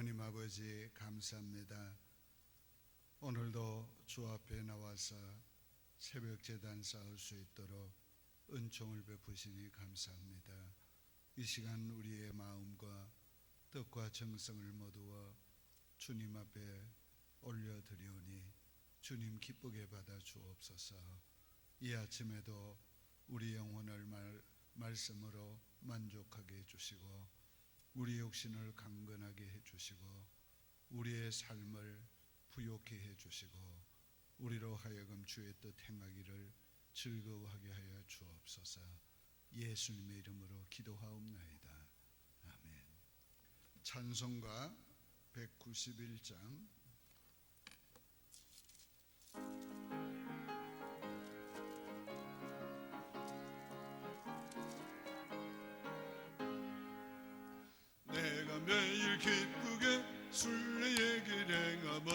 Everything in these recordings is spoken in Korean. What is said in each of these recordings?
하나님 아버지 감사합니다. 오늘도 주 앞에 나와서 새벽 제단 쌓을 수 있도록 은총을 베푸시니 감사합니다. 이 시간 우리의 마음과 뜻과 정성을 모두어 주님 앞에 올려드리오니 주님 기쁘게 받아 주옵소서. 이 아침에도 우리 영혼을 말씀으로 만족하게 해주시고 우리 육신을 강건하게 해주시고 우리의 삶을 부욕케 해주시고 우리로 하여금 주의 뜻 행하기를 즐거워하게 하여 주옵소서. 예수님의 이름으로 기도하옵나이다. 아멘. 찬송가 191장 내가 매일 기쁘게 순례의 길 행함은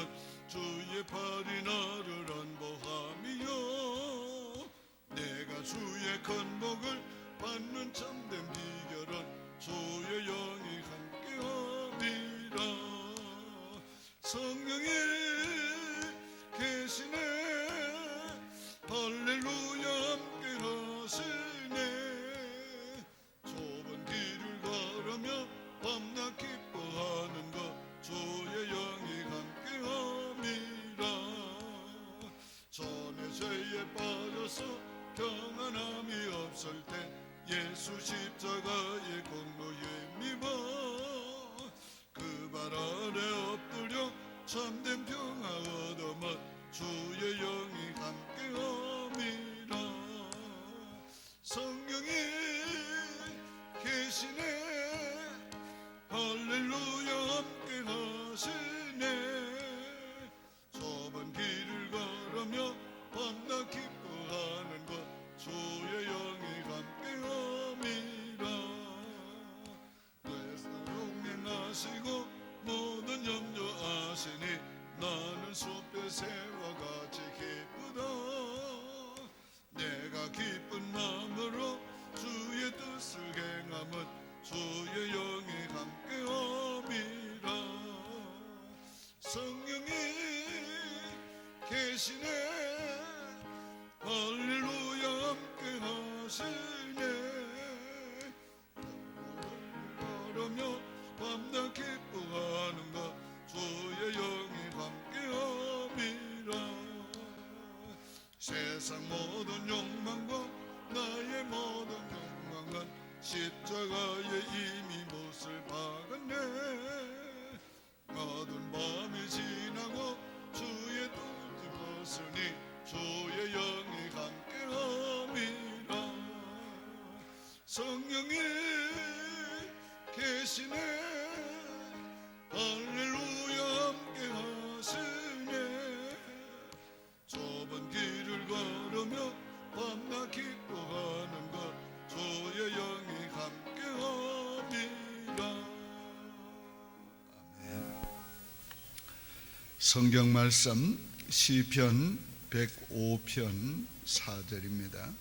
주의 팔이 나를 안보함이요 내가 주의 큰 복을 받는 참된 비결은 주의 영이 함께함이라. 성령이 계시네 할렐루야 함께하시네. 좁은 길을 걸으며 밤낮 기뻐하는 것 주의 영이 함께함이라. 전에 죄에 빠져서 평안함이 없을 때 예수 십자가의 공로에 힘입어 그 발 아래 엎드려 참된 평화 얻어만 주의 영이 함께함이라. 성령이 계시네 할렐루야 함께 하시네. 좁은 길을 걸으며 밤낮 기뻐하는 것 주의 영이 함께 함이라. 그래서 용맹하시고 모든 염려 아시니 나는 숲의 새와 같이 기쁘다. 내가 기쁜 마음으로 주의 뜻을 행함은 주의 영이 함께함이라. 성령이 계시네 할렐루야 함께하시네. 걸으며 밤낮 기뻐하는 것 주의 영이 함께함이라. 세상 모든 욕망과 나의 모든 욕망은 십자가에 이미 못을 박았네. 어두운 밤이 지나고 주의 뜻을 벗으니 주의 영이 함께함이라. 성령이 계시네 할렐루야 함께하시네. 좁은 길을 걸으며 밤낮 기뻐하는 것 주의 영이 함께함이라. 아멘. 성경 말씀 시편 105편 4절입니다.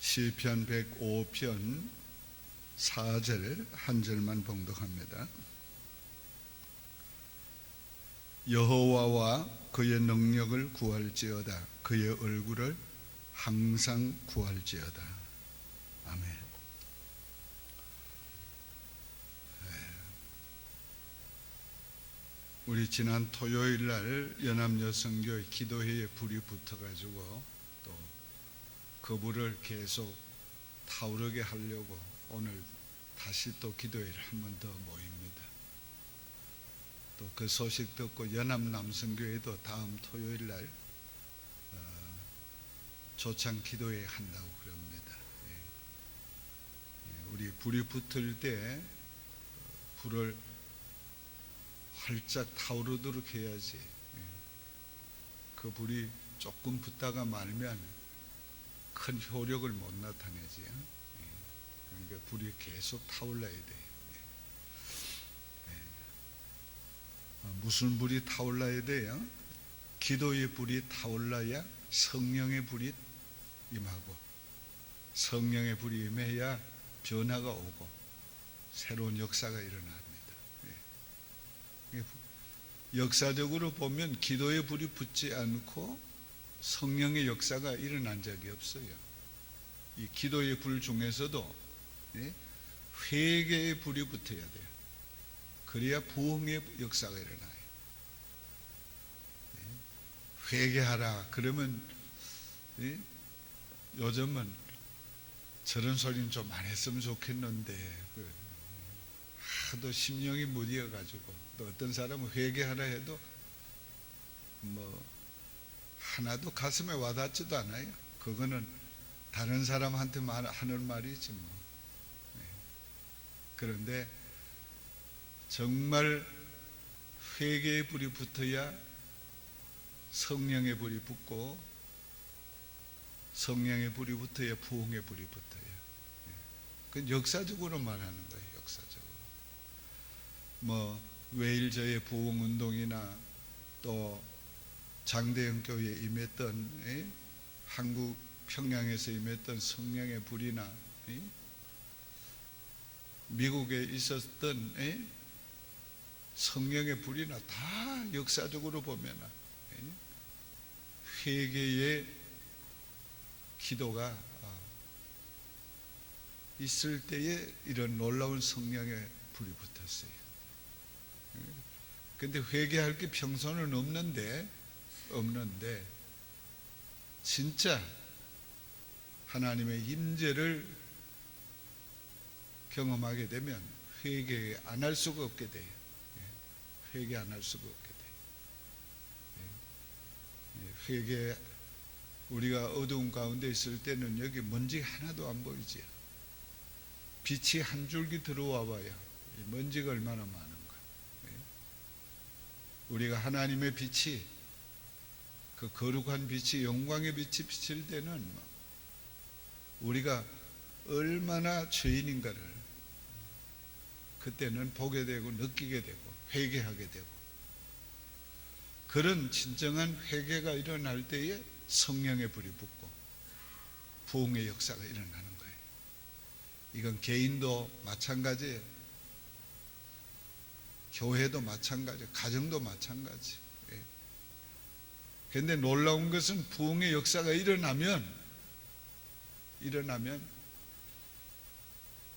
시편 105편 4절 한 절만 봉독합니다. 여호와와 그의 능력을 구할지어다. 그의 얼굴을 항상 구할지어다. 아멘. 우리 지난 토요일 날 연합여성교회 기도회에 불이 붙어가지고 또 그 불을 계속 타오르게 하려고 오늘 다시 또 기도회를 한 번 더 모입니다. 또 그 소식 듣고 연합남성교회도 다음 토요일 날 조창 기도회 한다고 그럽니다. 우리 불이 붙을 때 불을 활짝 타오르도록 해야지. 그 불이 조금 붙다가 말면 큰 효력을 못 나타내지. 그러니까 불이 계속 타올라야 돼. 무슨 불이 타올라야 돼요? 기도의 불이 타올라야 성령의 불이 임하고 성령의 불이 임해야 변화가 오고 새로운 역사가 일어납니다. 역사적으로 보면 기도의 불이 붙지 않고 성령의 역사가 일어난 적이 없어요. 이 기도의 불 중에서도 회개의 불이 붙어야 돼요. 그래야 부흥의 역사가 일어나요. 회개하라 그러면 요즘은 저런 소리는 좀 안 했으면 좋겠는데 하도 심령이 무디어가지고 또 어떤 사람은 회개하라 해도 뭐 하나도 가슴에 와닿지도 않아요. 그거는 다른 사람한테 하는 말이지 뭐. 그런데 정말 회개의 불이 붙어야 성령의 불이 붙고 성령의 불이 붙어야 부흥의 불이 붙어요. 그건 역사적으로 말하는 거예요. 역사적으로. 뭐 웨일저의 부흥 운동이나 또 장대영 교회에 임했던 한국 평양에서 임했던 성령의 불이나 미국에 있었던 성령의 불이나 다 역사적으로 보면 회개의 기도가 있을 때에 이런 놀라운 성령의 불이 붙었어요. 근데 회개할 게 평소는 없는데 진짜 하나님의 임재를 경험하게 되면 회개 안 할 수가 없게 돼요. 회개 안 할 수가 없게 돼요. 회개 우리가 어두운 가운데 있을 때는 여기 먼지 하나도 안 보이지요. 빛이 한 줄기 들어와 봐야 먼지가 얼마나 많은가. 우리가 하나님의 빛이 그 거룩한 빛이 영광의 빛이 비칠 때는 우리가 얼마나 죄인인가를 그때는 보게 되고 느끼게 되고 회개하게 되고 그런 진정한 회개가 일어날 때에 성령의 불이 붙고 부흥의 역사가 일어나는 거예요. 이건 개인도 마찬가지예요. 교회도 마찬가지예요. 가정도 마찬가지. 그런데 놀라운 것은 부흥의 역사가 일어나면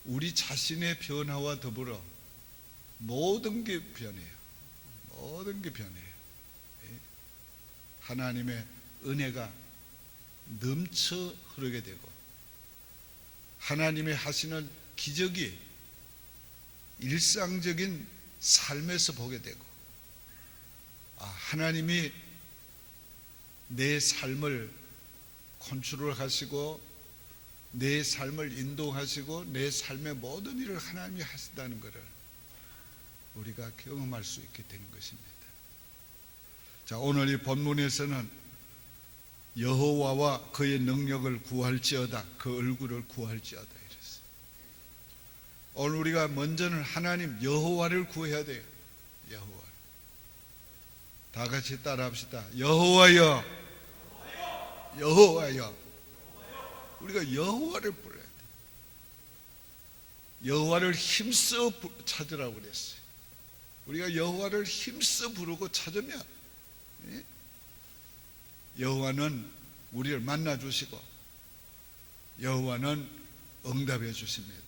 우리 자신의 변화와 더불어 모든 게 변해요. 모든 게 변해요. 하나님의 은혜가 넘쳐 흐르게 되고 하나님의 하시는 기적이 일상적인 삶에서 보게 되고 하나님이 내 삶을 컨트롤하시고 내 삶을 인도하시고 내 삶의 모든 일을 하나님이 하신다는 것을 우리가 경험할 수 있게 되는 것입니다. 자, 오늘 이 본문에서는 여호와와 그의 능력을 구할지어다, 그 얼굴을 구할지어다 이랬어요. 오늘 우리가 먼저는 하나님 여호와를 구해야 돼요. 여호와. 다 같이 따라합시다. 여호와여, 여호와여. 우리가 여호와를 불러야 돼. 여호와를 힘써 찾으라고 그랬어요. 우리가 여호와를 힘써 부르고 찾으면 여호와는 우리를 만나 주시고 여호와는 응답해 주십니다.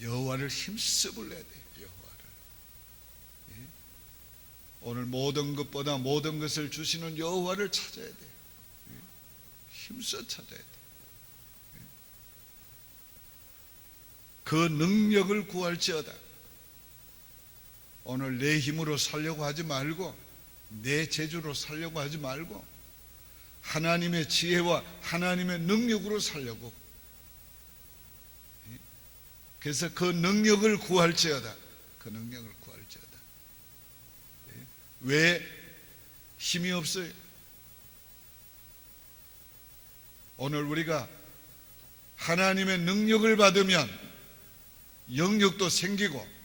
여호와를 힘써 불러야 돼요. 여호와를. 오늘 모든 것보다 모든 것을 주시는 여호와를 찾아야 돼요. 힘써 찾아야 돼요. 그 능력을 구할지어다. 오늘 내 힘으로 살려고 하지 말고 내 재주로 살려고 하지 말고 하나님의 지혜와 하나님의 능력으로 살려고. 그래서 그 능력을 구할지어다. 그 능력을 구할지어다. 왜 힘이 없어요? 오늘 우리가 하나님의 능력을 받으면 영역도 생기고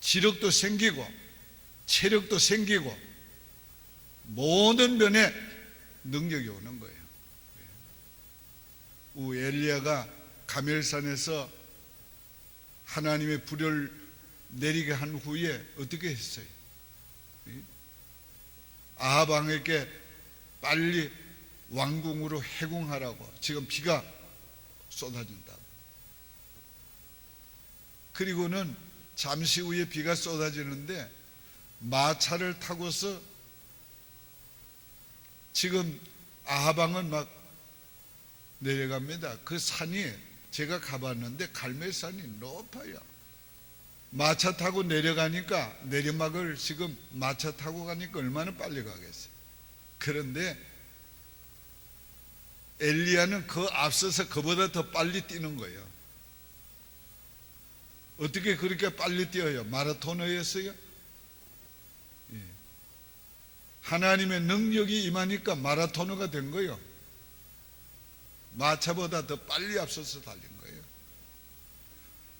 지력도 생기고 체력도 생기고 모든 면에 능력이 오는 거예요. 엘리야가 가멜산에서 하나님의 불을 내리게 한 후에 어떻게 했어요? 아합 왕에게 빨리 왕궁으로 해궁하라고. 지금 비가 쏟아진다고. 그리고는 잠시 후에 비가 쏟아지는데 마차를 타고서 지금 아합 왕은 막 내려갑니다. 그 산이 제가 가봤는데 갈멜산이 높아요. 마차 타고 내려가니까, 내리막을 지금 마차 타고 가니까 얼마나 빨리 가겠어요. 그런데 엘리야는 그 앞서서 그보다 더 빨리 뛰는 거예요. 어떻게 그렇게 빨리 뛰어요? 마라토너였어요? 예. 하나님의 능력이 임하니까 마라토너가 된 거예요. 마차보다 더 빨리 앞서서 달린 거예요.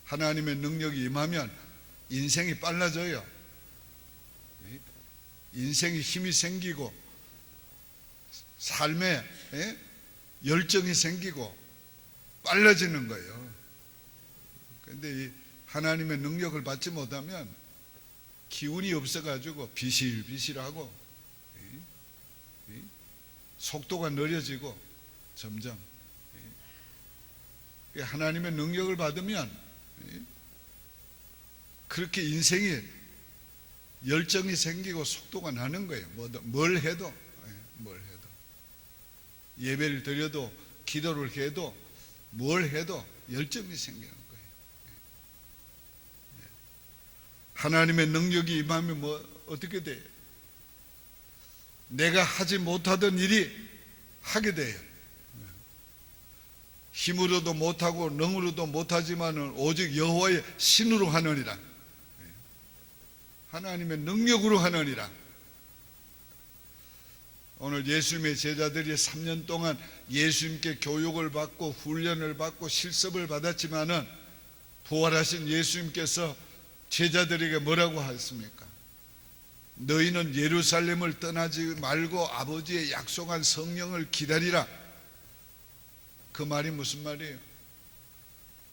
하나님의 능력이 임하면 인생이 빨라져요. 인생에 힘이 생기고 삶에 열정이 생기고 빨라지는 거예요. 그런데 이 하나님의 능력을 받지 못하면 기운이 없어가지고 비실비실하고 속도가 느려지고 점점 하나님의 능력을 받으면 그렇게 인생이 열정이 생기고 속도가 나는 거예요. 뭘 해도 예배를 드려도 기도를 해도 뭘 해도 열정이 생기는 거예요. 하나님의 능력이 임하면 어떻게 돼요? 내가 하지 못하던 일이 하게 돼요. 힘으로도 못하고 능으로도 못하지만은 오직 여호와의 신으로 하느니라. 하나님의 능력으로 하느니라. 오늘 예수님의 제자들이 3년 동안 예수님께 교육을 받고 훈련을 받고 실습을 받았지만은 부활하신 예수님께서 제자들에게 뭐라고 하셨습니까? 너희는 예루살렘을 떠나지 말고 아버지의 약속한 성령을 기다리라. 그 말이 무슨 말이에요?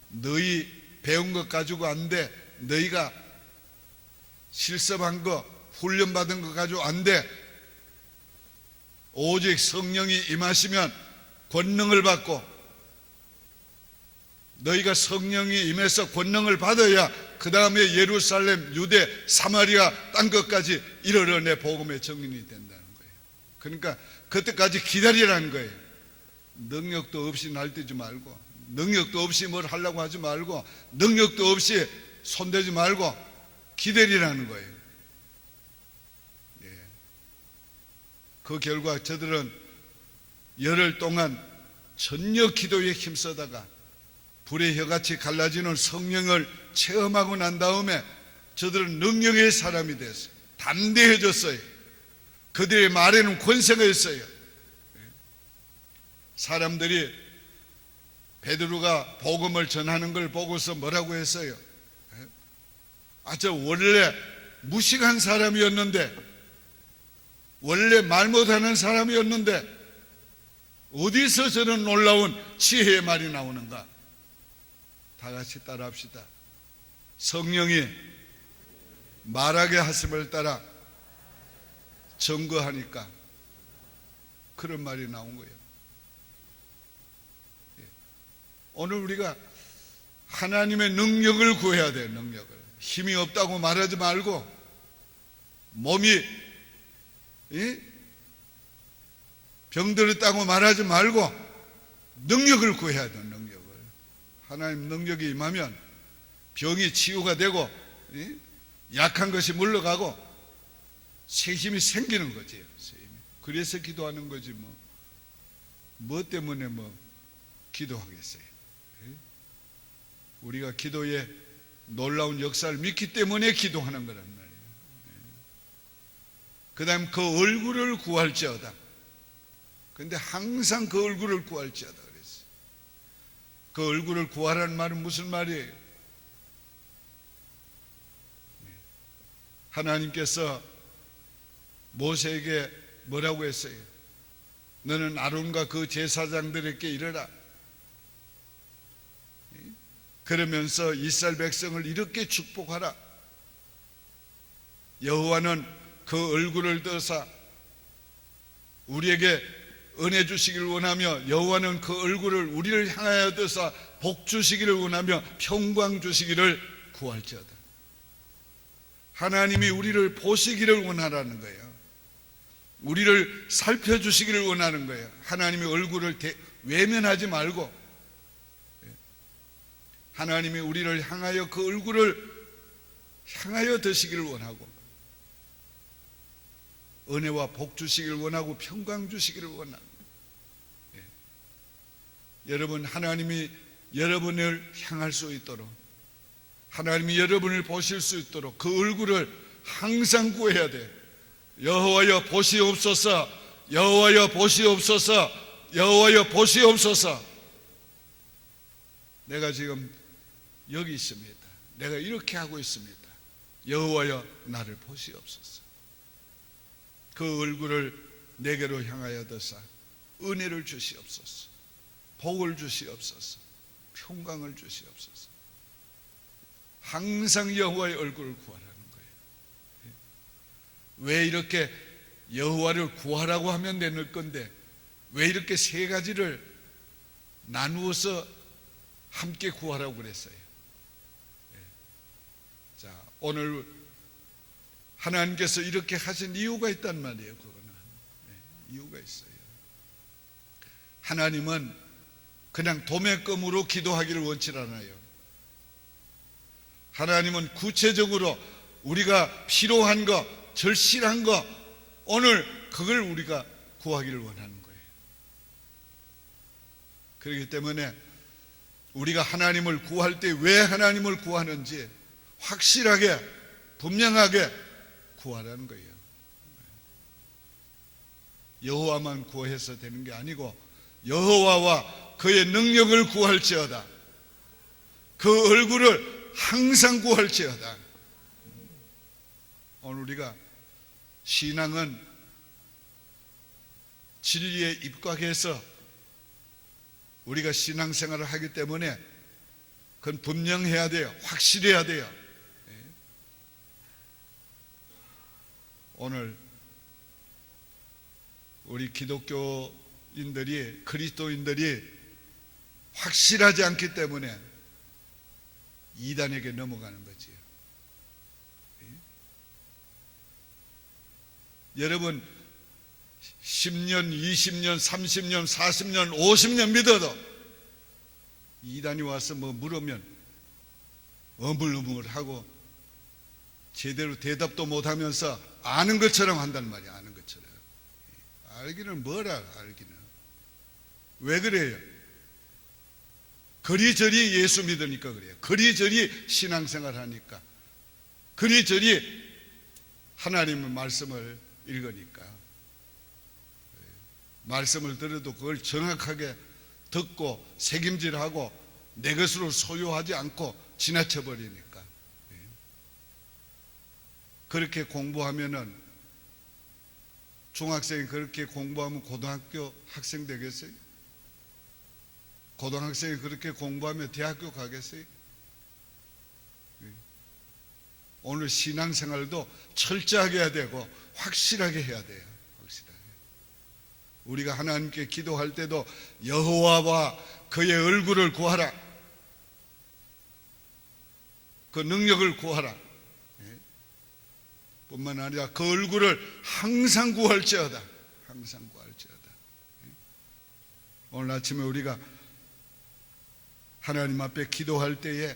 너희 배운 것 가지고 안 돼. 너희가 실습한 거, 훈련받은 거 가지고 안 돼. 오직 성령이 임하시면 권능을 받고, 너희가 성령이 임해서 권능을 받아야 그 다음에 예루살렘, 유대, 사마리아 땅 끝까지 이르러 내 복음의 증인이 된다는 거예요. 그러니까 그때까지 기다리라는 거예요. 능력도 없이 날뛰지 말고, 능력도 없이 뭘 하려고 하지 말고, 능력도 없이 손대지 말고 기다리라는 거예요. 예. 그 결과 저들은 열흘 동안 전혀 기도에 힘쓰다가 불의 혀같이 갈라지는 성령을 체험하고 난 다음에 저들은 능력의 사람이 됐어요. 담대해졌어요. 그들의 말에는 권세가 있어요. 사람들이 베드로가 복음을 전하는 걸 보고서 뭐라고 했어요? 저 원래 무식한 사람이었는데, 원래 말 못하는 사람이었는데 어디서 저런 놀라운 지혜의 말이 나오는가? 다 같이 따라합시다. 성령이 말하게 하심을 따라 증거하니까 그런 말이 나온 거예요. 오늘 우리가 하나님의 능력을 구해야 돼요. 능력을. 힘이 없다고 말하지 말고, 몸이 병들었다고 말하지 말고 능력을 구해야 돼요. 능력을. 하나님 능력이 임하면 병이 치유가 되고 약한 것이 물러가고 새 힘이 생기는 거지. 그래서 기도하는 거지 뭐 때문에 기도하겠어요. 우리가 기도에 놀라운 역사를 믿기 때문에 기도하는 거란 말이에요. 그 다음 그 얼굴을 구할지어다. 근데 항상 그 얼굴을 구할지어다 그랬어요. 그 얼굴을 구하라는 말은 무슨 말이에요? 하나님께서 모세에게 뭐라고 했어요? 너는 아론과 그 제사장들에게 이르라. 그러면서 이스라엘 백성을 이렇게 축복하라. 여호와는 그 얼굴을 드사 우리에게 은혜 주시기를 원하며, 여호와는 그 얼굴을 우리를 향하여 드사 복 주시기를 원하며 평강 주시기를 구할지어다. 하나님이 우리를 보시기를 원하라는 거예요. 우리를 살펴주시기를 원하는 거예요. 하나님의 얼굴을 외면하지 말고 하나님이 우리를 향하여 그 얼굴을 향하여 드시기를 원하고, 은혜와 복 주시기를 원하고 평강 주시기를 원하고. 여러분, 하나님이 여러분을 향할 수 있도록, 하나님이 여러분을 보실 수 있도록 그 얼굴을 항상 구해야 돼. 여호와여 보시옵소서, 여호와여 보시옵소서, 여호와여 보시옵소서. 내가 지금 여기 있습니다. 내가 이렇게 하고 있습니다. 여호와여 나를 보시옵소서. 그 얼굴을 내게로 향하여 드사 은혜를 주시옵소서, 복을 주시옵소서, 평강을 주시옵소서. 항상 여호와의 얼굴을 구하라는 거예요. 왜 이렇게 여호와를 구하라고 하면 되는 건데 왜 이렇게 세 가지를 나누어서 함께 구하라고 그랬어요? 자, 오늘 하나님께서 이렇게 하신 이유가 있단 말이에요. 그거는 이유가 있어요. 하나님은 그냥 도매금으로 기도하기를 원치 않아요. 하나님은 구체적으로 우리가 필요한 거, 절실한 거, 오늘 그걸 우리가 구하기를 원하는 거예요. 그렇기 때문에 우리가 하나님을 구할 때 왜 하나님을 구하는지 확실하게, 분명하게 구하라는 거예요. 여호와만 구해서 되는 게 아니고 여호와와 그의 능력을 구할지어다. 그 얼굴을 항상 구할지어다. 오늘 우리가 신앙은 진리에 입각해서 우리가 신앙생활을 하기 때문에 그건 분명해야 돼요. 확실해야 돼요. 오늘 우리 기독교인들이, 그리스도인들이 확실하지 않기 때문에 이단에게 넘어가는 거지요. 여러분 10년, 20년, 30년, 40년, 50년 믿어도 이단이 와서 뭐 물으면 어물어물하고 제대로 대답도 못하면서 아는 것처럼 한단 말이야. 아는 것처럼. 알기는 뭐라, 알기는. 왜 그래요? 그리저리 예수 믿으니까 그래요. 그리저리 신앙생활 하니까, 그리저리 하나님의 말씀을 읽으니까. 말씀을 들어도 그걸 정확하게 듣고 책임질하고 내 것으로 소유하지 않고 지나쳐 버리니까. 그렇게 공부하면은, 중학생이 그렇게 공부하면 고등학교 학생 되겠어요? 고등학생이 그렇게 공부하면 대학교 가겠어요? 오늘 신앙생활도 철저하게 해야 되고 확실하게 해야 돼요. 확실하게. 우리가 하나님께 기도할 때도 여호와와 그의 얼굴을 구하라. 그 능력을 구하라. 뿐만 아니라 그 얼굴을 항상 구할지어다. 항상 구할지어다. 오늘 아침에 우리가 하나님 앞에 기도할 때에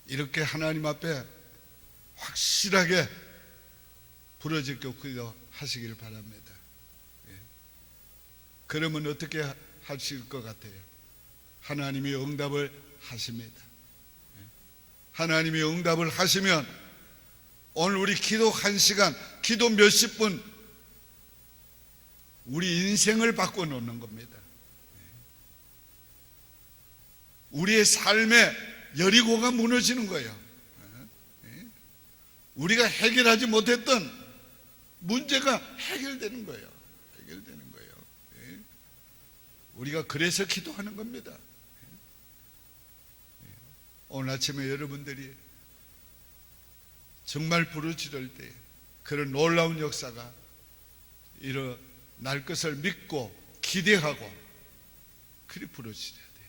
이렇게 하나님 앞에 확실하게 부러지게 기도하시길 바랍니다. 그러면 어떻게 하실 것 같아요? 하나님이 응답을 하십니다. 하나님이 응답을 하시면 오늘 우리 기도 1시간, 기도 몇십 분, 우리 인생을 바꿔놓는 겁니다. 우리의 삶의 여리고가 무너지는 거예요. 우리가 해결하지 못했던 문제가 해결되는 거예요. 해결되는 거예요. 우리가 그래서 기도하는 겁니다. 오늘 아침에 여러분들이 정말 부르짖을 때 그런 놀라운 역사가 일어날 것을 믿고 기대하고 그리 부르짖어야 돼요.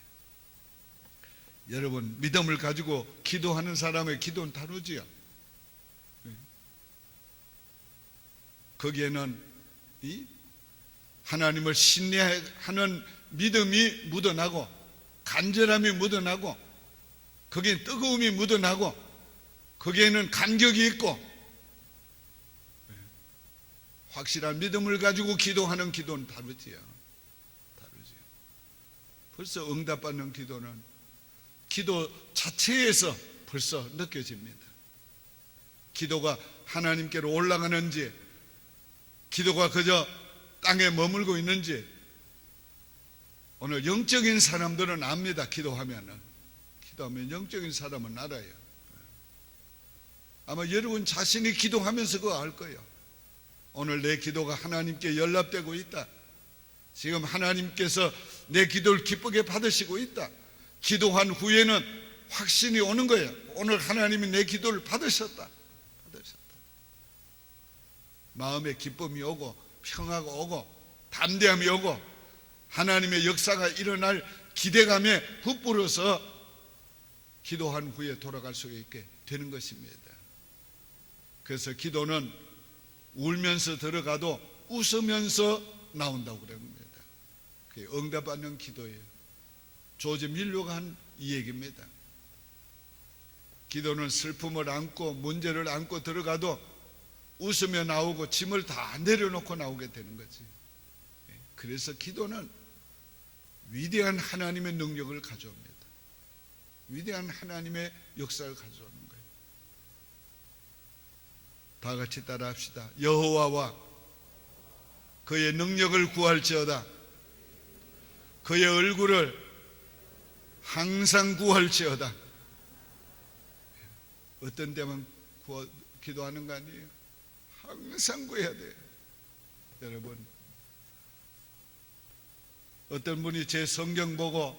여러분, 믿음을 가지고 기도하는 사람의 기도는 다르지요. 거기에는 하나님을 신뢰하는 믿음이 묻어나고 간절함이 묻어나고 거기에 뜨거움이 묻어나고 거기에는 감격이 있고 확실한 믿음을 가지고 기도하는 기도는 다르지요. 벌써 응답받는 기도는 기도 자체에서 벌써 느껴집니다. 기도가 하나님께로 올라가는지 기도가 그저 땅에 머물고 있는지 오늘 영적인 사람들은 압니다. 기도하면 영적인 사람은 알아요. 아마 여러분 자신이 기도하면서 그거 알 거예요. 오늘 내 기도가 하나님께 연락되고 있다. 지금 하나님께서 내 기도를 기쁘게 받으시고 있다. 기도한 후에는 확신이 오는 거예요. 오늘 하나님이 내 기도를 받으셨다. 마음에 기쁨이 오고 평화가 오고 담대함이 오고 하나님의 역사가 일어날 기대감에 부풀어서 기도한 후에 돌아갈 수 있게 되는 것입니다. 그래서 기도는 울면서 들어가도 웃으면서 나온다고 그럽니다. 그게 응답받는 기도예요. 조지 밀러가 한 이 얘기입니다. 기도는 슬픔을 안고 문제를 안고 들어가도 웃으며 나오고 짐을 다 내려놓고 나오게 되는 거지. 그래서 기도는 위대한 하나님의 능력을 가져옵니다. 위대한 하나님의 역사를 가져오는 거예요. 다 같이 따라합시다. 여호와와 그의 능력을 구할지어다. 그의 얼굴을 항상 구할지어다. 어떤 때만 기도하는 거 아니에요? 항상 구해야 돼요. 여러분, 어떤 분이 제 성경 보고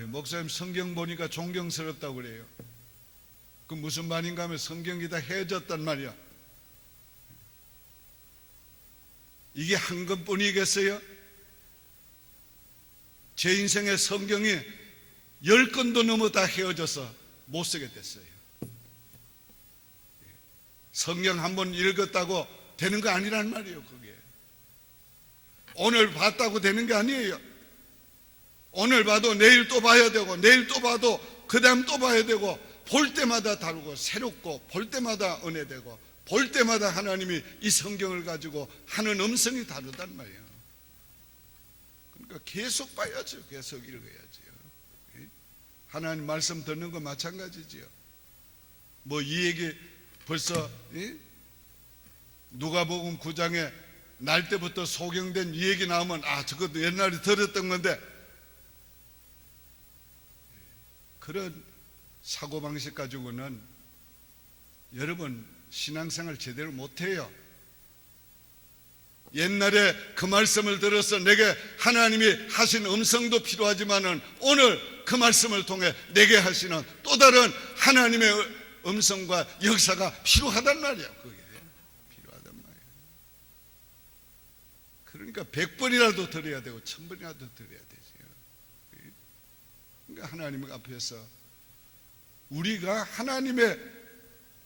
목사님 성경 보니까 존경스럽다고 그래요. 그 무슨 말인가 하면 성경이 다 헤어졌단 말이야. 이게 한 권뿐이겠어요? 제 인생의 성경이 10권도 넘어 다 헤어져서 못 쓰게 됐어요. 성경 한번 읽었다고 되는 거 아니란 말이에요. 그게 오늘 봤다고 되는 게 아니에요. 오늘 봐도 내일 또 봐야 되고 내일 또 봐도 그 다음 또 봐야 되고 볼 때마다 다르고 새롭고 볼 때마다 은혜되고 볼 때마다 하나님이 이 성경을 가지고 하는 음성이 다르단 말이에요. 그러니까 계속 봐야죠. 계속 읽어야죠. 하나님 말씀 듣는 거 마찬가지지요. 뭐 이 얘기 벌써 누가복음 9장에 날 때부터 소경된 이 얘기 나오면 저것도 옛날에 들었던 건데 그런 사고방식 가지고는 여러분 신앙생활 제대로 못해요. 옛날에 그 말씀을 들어서 내게 하나님이 하신 음성도 필요하지만은 오늘 그 말씀을 통해 내게 하시는 또 다른 하나님의 음성과 역사가 필요하단 말이야. 그게 필요하단 말이야. 그러니까 100번이라도 들어야 되고 1000번이라도 들어야 되지요. 그러니까 하나님 앞에서 우리가 하나님의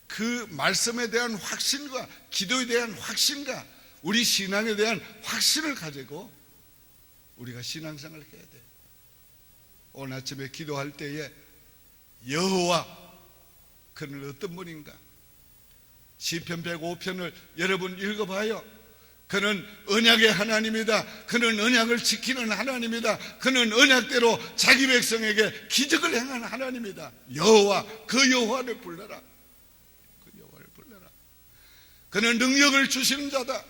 그 말씀에 대한 확신과 기도에 대한 확신과 우리 신앙에 대한 확신을 가지고 우리가 신앙생활을 해야 돼. 오늘 아침에 기도할 때에 여호와 그는 어떤 분인가? 시편 105편을 여러분 읽어봐요. 그는 언약의 하나님이다. 그는 언약을 지키는 하나님이다. 그는 언약대로 자기 백성에게 기적을 행하는 하나님이다. 여호와, 그 여호와를 불러라. 그 여호와를 불러라. 그는 능력을 주시는 자다.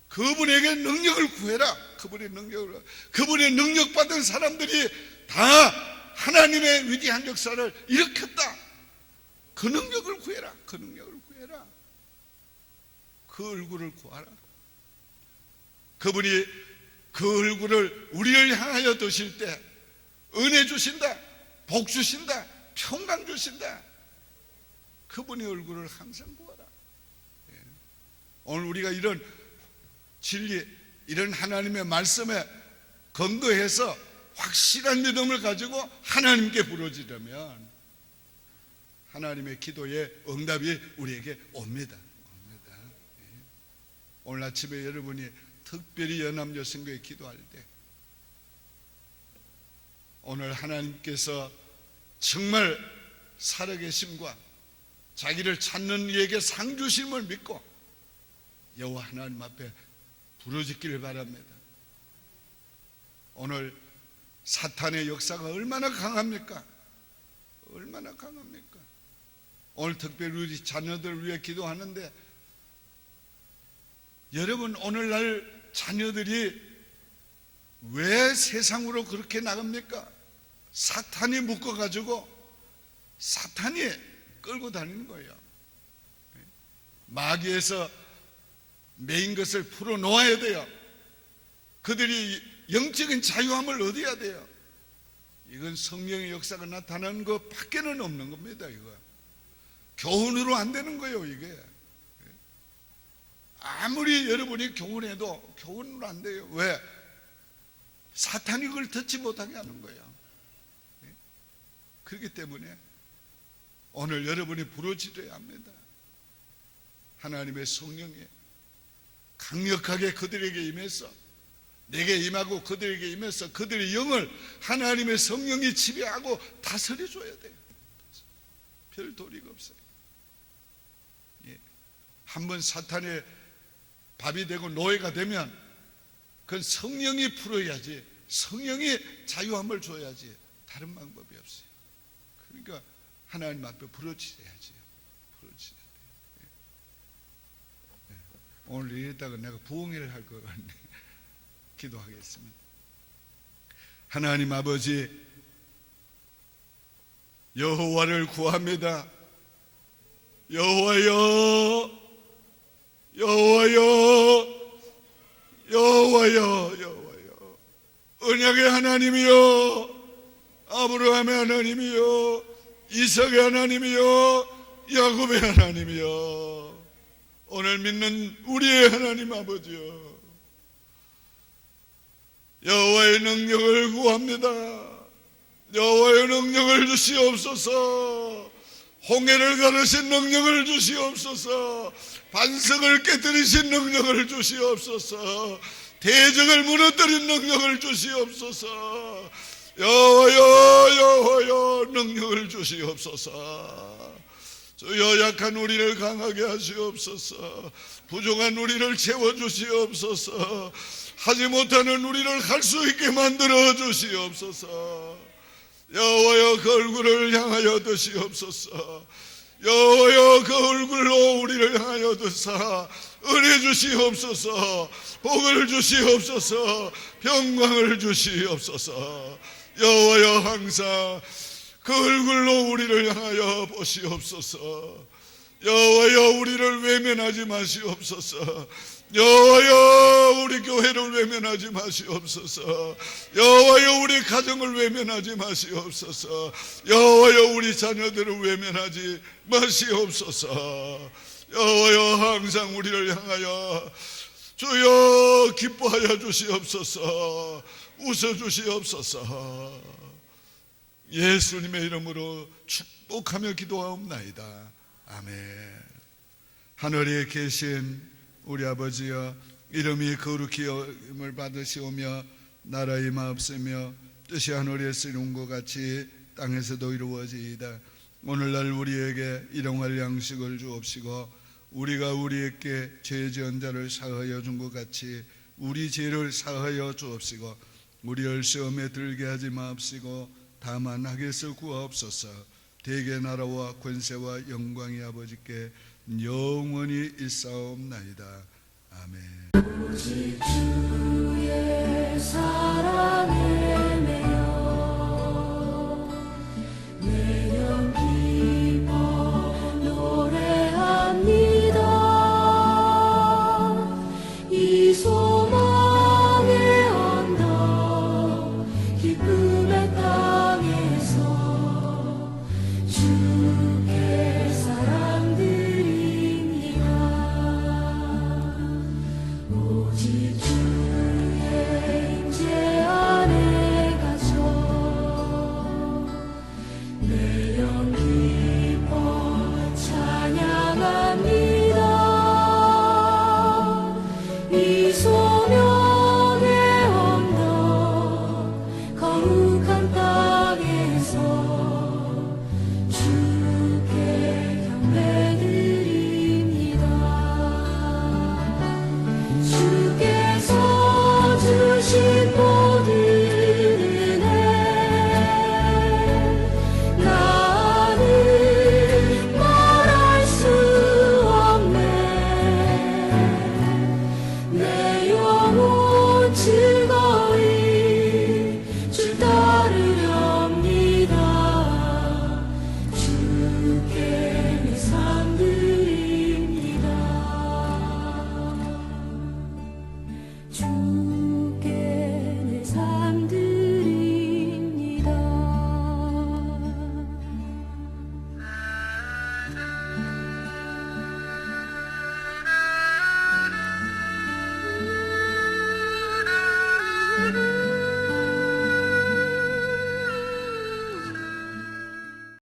그분에게 능력을 구해라. 그분의 능력 받은 사람들이 다 하나님의 위대한 역사를 일으켰다. 그 능력을 구해라. 그 능력을 구해라. 그 얼굴을 구하라. 그분이 그 얼굴을 우리를 향하여 두실 때 은혜 주신다. 복 주신다, 평강 주신다. 그분의 얼굴을 항상 보아라. 오늘 우리가 이런 진리, 이런 하나님의 말씀에 근거해서 확실한 믿음을 가지고 하나님께 부르짖으면 하나님의 기도의 응답이 우리에게 옵니다. 오늘 아침에 여러분이 특별히 연합여성교회 기도할 때 오늘 하나님께서 정말 살아계심과 자기를 찾는 이에게 상 주심을 믿고 여호와 하나님 앞에 부르짖기를 바랍니다. 오늘 사탄의 역사가 얼마나 강합니까? 얼마나 강합니까? 오늘 특별히 우리 자녀들을 위해 기도하는데 여러분, 오늘날 자녀들이 왜 세상으로 그렇게 나갑니까? 사탄이 묶어가지고 사탄이 끌고 다니는 거예요. 마귀에서 매인 것을 풀어놓아야 돼요. 그들이 영적인 자유함을 얻어야 돼요. 이건 성령의 역사가 나타나는 것 밖에는 없는 겁니다. 이거 교훈으로 안 되는 거예요. 이게 아무리 여러분이 교훈해도 교훈으로 안 돼요. 왜? 사탄이 그걸 듣지 못하게 하는 거예요. 그렇기 때문에 오늘 여러분이 부르짖어야 합니다. 하나님의 성령이 강력하게 그들에게 임해서, 내게 임하고 그들에게 임해서 그들의 영을 하나님의 성령이 지배하고 다스려 줘야 돼요. 별 도리가 없어요. 한번 사탄의 밥이 되고 노예가 되면 그건 성령이 풀어야지, 성령이 자유함을 줘야지 다른 방법이 없어요. 그러니까 하나님 앞에 부르짖어야지. 부르짖어야 돼요. 오늘 이랬다가 내가 부흥회를 할 것 같네. 기도하겠습니다. 하나님 아버지, 여호와를 구합니다. 여호와여, 여호와여, 여호와여, 여호와여, 언약의 하나님이여, 아브라함의 하나님이여, 이삭의 하나님이여, 야곱의 하나님이여, 오늘 믿는 우리의 하나님 아버지여, 여호와의 능력을 구합니다. 여호와의 능력을 주시옵소서. 홍해를 가르신 능력을 주시옵소서. 반석을 깨뜨리신 능력을 주시옵소서. 대적을 무너뜨린 능력을 주시옵소서. 여호와여, 여호와여, 능력을 주시옵소서. 주여, 약한 우리를 강하게 하시옵소서. 부족한 우리를 채워주시옵소서. 하지 못하는 우리를 할 수 있게 만들어 주시옵소서. 여호와여, 그 얼굴을 향하여 드시옵소서. 여호와여, 그 얼굴로 우리를 향하여 드사 은혜 주시옵소서. 복을 주시옵소서. 평강을 주시옵소서. 여호와여, 항상 그 얼굴로 우리를 향하여 보시옵소서. 여호와여, 우리를 외면하지 마시옵소서. 여호와여, 우리 교회를 외면하지 마시옵소서. 여호와여, 우리 가정을 외면하지 마시옵소서. 여호와여, 우리 자녀들을 외면하지 마시옵소서. 여호와여, 항상 우리를 향하여 주여 기뻐하여 주시옵소서. 웃어주시옵소서. 예수님의 이름으로 축복하며 기도하옵나이다. 아멘. 하늘에 계신 우리 아버지여, 이름이 거룩히 여김을 받으시오며 나라의 마옵시며 뜻이 하늘에서 이룬 것 같이 땅에서도 이루어지이다. 오늘날 우리에게 일용할 양식을 주옵시고 우리가 우리에게 죄 지은 자를 사하여 준 것 같이 우리 죄를 사하여 주옵시고 우리를 시험에 들게 하지 마옵시고 다만 악에서 구하옵소서. 대개 나라와 권세와 영광이 아버지께 영원히 있사옵나이다. 아멘. 오직 주의 사랑에